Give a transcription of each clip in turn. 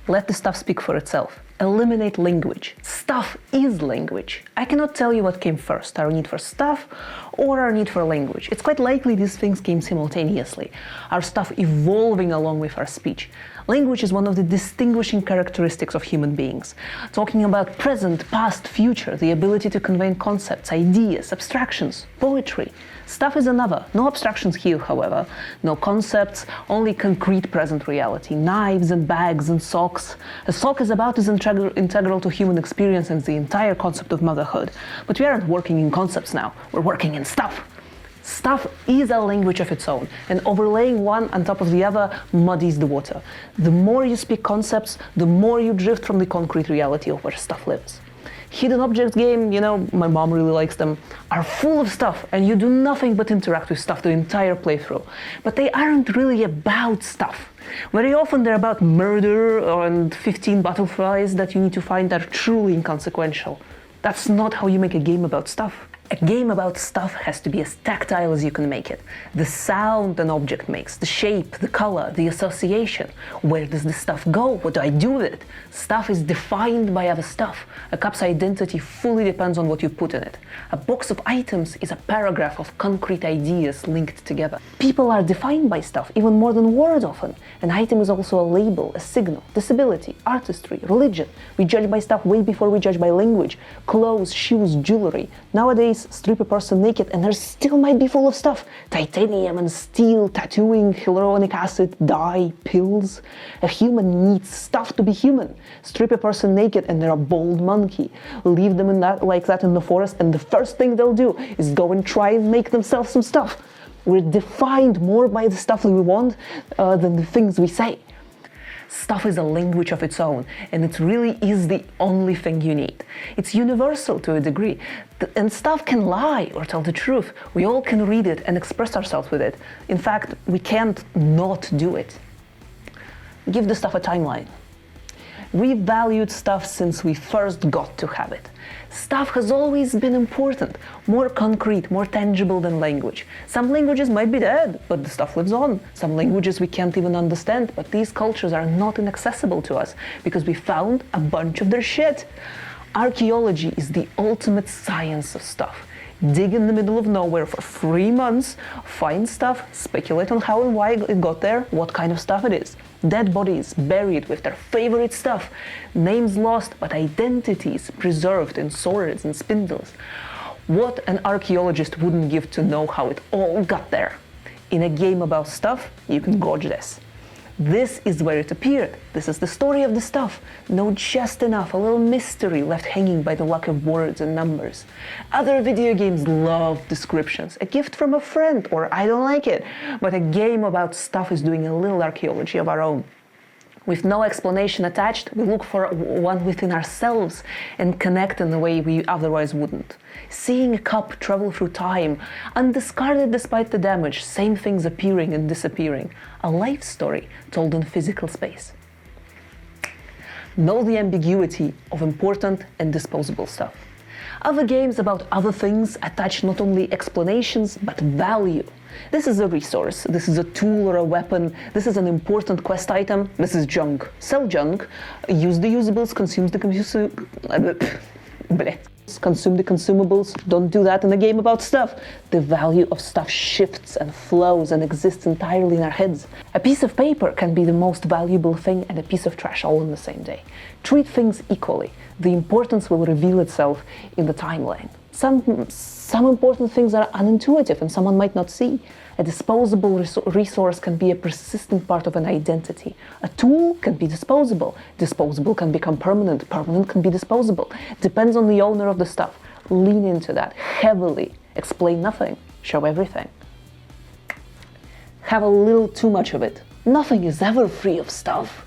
Let the stuff speak for itself. Eliminate language. Stuff is language. I cannot tell you what came first, our need for stuff or our need for language. It's quite likely these things came simultaneously, our stuff evolving along with our speech. Language is one of the distinguishing characteristics of human beings. Talking about present, past, future, the ability to convey concepts, ideas, abstractions, poetry. Stuff is another. No abstractions here, however. No concepts, only concrete present reality. Knives and bags and socks. A sock is about as integral to human experience as the entire concept of motherhood. But we aren't working in concepts now. We're working in stuff. Stuff is a language of its own, and overlaying one on top of the other muddies the water. The more you speak concepts, the more you drift from the concrete reality of where stuff lives. Hidden objects game, my mom really likes them, are full of stuff, and you do nothing but interact with stuff the entire playthrough. But they aren't really about stuff. Very often they're about murder and 15 butterflies that you need to find that are truly inconsequential. That's not how you make a game about stuff. A game about stuff has to be as tactile as you can make it. The sound an object makes, the shape, the color, the association. Where does the stuff go? What do I do with it? Stuff is defined by other stuff. A cup's identity fully depends on what you put in it. A box of items is a paragraph of concrete ideas linked together. People are defined by stuff, even more than words often. An item is also a label, a signal, disability, artistry, religion. We judge by stuff way before we judge by language. Clothes, shoes, jewelry. Nowadays, strip a person naked and there still might be full of stuff. Titanium and steel, tattooing, hyaluronic acid, dye, pills. A human needs stuff to be human. Strip a person naked and they're a bold monkey. Leave them like that in the forest and the first thing they'll do is go and try and make themselves some stuff. We're defined more by the stuff that we want than the things we say. Stuff is a language of its own, and it really is the only thing you need. It's universal to a degree, and stuff can lie or tell the truth. We all can read it and express ourselves with it. In fact, we can't not do it. Give the stuff a timeline. We valued stuff since we first got to have it. Stuff has always been important, more concrete, more tangible than language. Some languages might be dead, but the stuff lives on. Some languages we can't even understand, but these cultures are not inaccessible to us because we found a bunch of their shit. Archaeology is the ultimate science of stuff. Dig in the middle of nowhere for 3 months, find stuff, speculate on how and why it got there, what kind of stuff it is. Dead bodies buried with their favorite stuff, names lost but identities preserved in swords and spindles. What an archaeologist wouldn't give to know how it all got there. In a game about stuff, you can gauge this. This is where it appeared. This is the story of the stuff. Know just enough, a little mystery left hanging by the lack of words and numbers. Other video games love descriptions. A gift from a friend, or I don't like it. But a game about stuff is doing a little archaeology of our own. With no explanation attached, we look for one within ourselves and connect in a way we otherwise wouldn't. Seeing a cup travel through time, undiscarded despite the damage, same things appearing and disappearing. A life story told in physical space. Know the ambiguity of important and disposable stuff. Other games about other things attach not only explanations, but value. This is a resource, this is a tool or a weapon, this is an important quest item, this is junk. Sell junk, use the usables, consume the consumables, don't do that in a game about stuff. The value of stuff shifts and flows and exists entirely in our heads. A piece of paper can be the most valuable thing and a piece of trash all in the same day. Treat things equally. The importance will reveal itself in the timeline. Some important things are unintuitive and someone might not see. A disposable resource can be a persistent part of an identity. A tool can be disposable. Disposable can become permanent. Permanent can be disposable. Depends on the owner of the stuff. Lean into that heavily. Explain nothing. Show everything. Have a little too much of it. Nothing is ever free of stuff.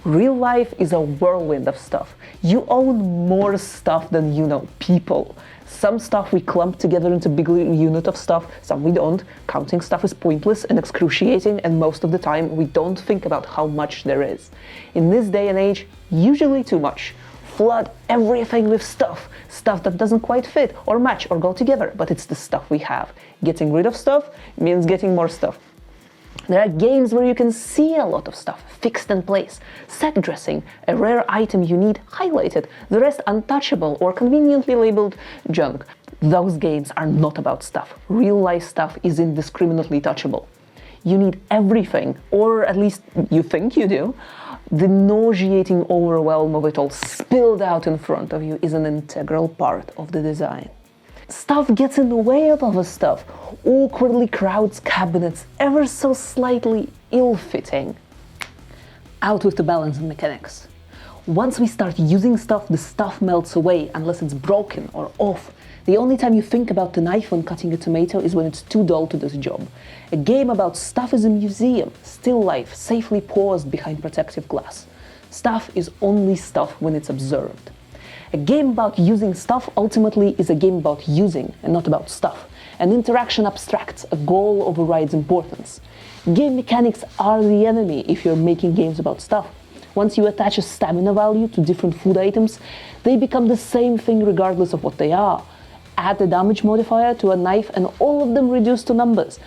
Real life is a whirlwind of stuff. You own more stuff than you know people. Some stuff we clump together into a big unit of stuff, some we don't. Counting stuff is pointless and excruciating, and most of the time we don't think about how much there is. In this day and age, usually too much. Flood everything with stuff. Stuff that doesn't quite fit or match or go together, but it's the stuff we have. Getting rid of stuff means getting more stuff. There are games where you can see a lot of stuff fixed in place. Set dressing, a rare item you need highlighted, the rest untouchable or conveniently labeled junk. Those games are not about stuff. Real life stuff is indiscriminately touchable. You need everything, or at least you think you do. The nauseating overwhelm of it all spilled out in front of you is an integral part of the design. Stuff gets in the way of other stuff, awkwardly crowds cabinets, ever so slightly ill-fitting. Out with the balancing mechanics. Once we start using stuff, the stuff melts away unless it's broken or off. The only time you think about the knife when cutting a tomato is when it's too dull to do the job. A game about stuff is a museum, still life, safely paused behind protective glass. Stuff is only stuff when it's observed. A game about using stuff ultimately is a game about using and not about stuff. An interaction abstracts, a goal overrides importance. Game mechanics are the enemy if you're making games about stuff. Once you attach a stamina value to different food items, they become the same thing regardless of what they are. Add a damage modifier to a knife and all of them reduce to numbers.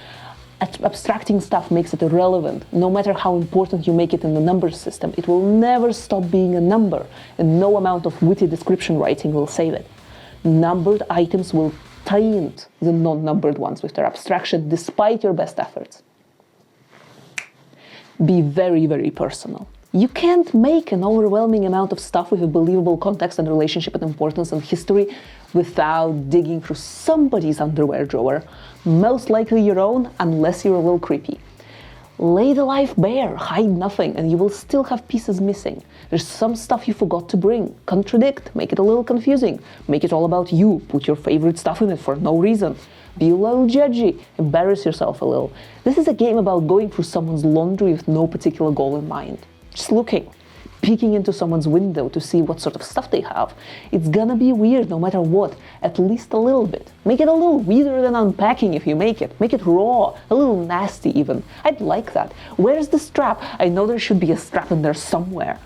Abstracting stuff makes it irrelevant. No matter how important you make it in the numbers system, it will never stop being a number, and no amount of witty description writing will save it. Numbered items will taint the non-numbered ones with their abstraction despite your best efforts. Be very, very personal. You can't make an overwhelming amount of stuff with a believable context and relationship and importance and history without digging through somebody's underwear drawer, most likely your own, unless you're a little creepy. Lay the life bare, hide nothing, and you will still have pieces missing. There's some stuff you forgot to bring. Contradict, make it a little confusing. Make it all about you, put your favorite stuff in it for no reason. Be a little judgy, embarrass yourself a little. This is a game about going through someone's laundry with no particular goal in mind. Just looking, peeking into someone's window to see what sort of stuff they have. It's gonna be weird no matter what, at least a little bit. Make it a little weirder than Unpacking if you make it. Make it raw, a little nasty even. I'd like that. Where's the strap? I know there should be a strap in there somewhere.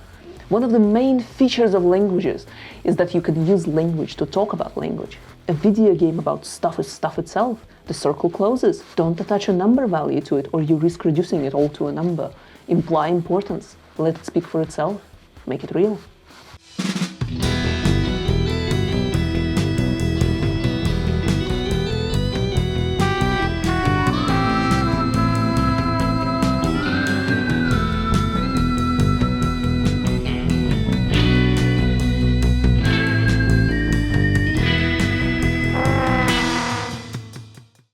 One of the main features of languages is that you can use language to talk about language. A video game about stuff is stuff itself. The circle closes. Don't attach a number value to it or you risk reducing it all to a number. Imply importance. Let it speak for itself. Make it real.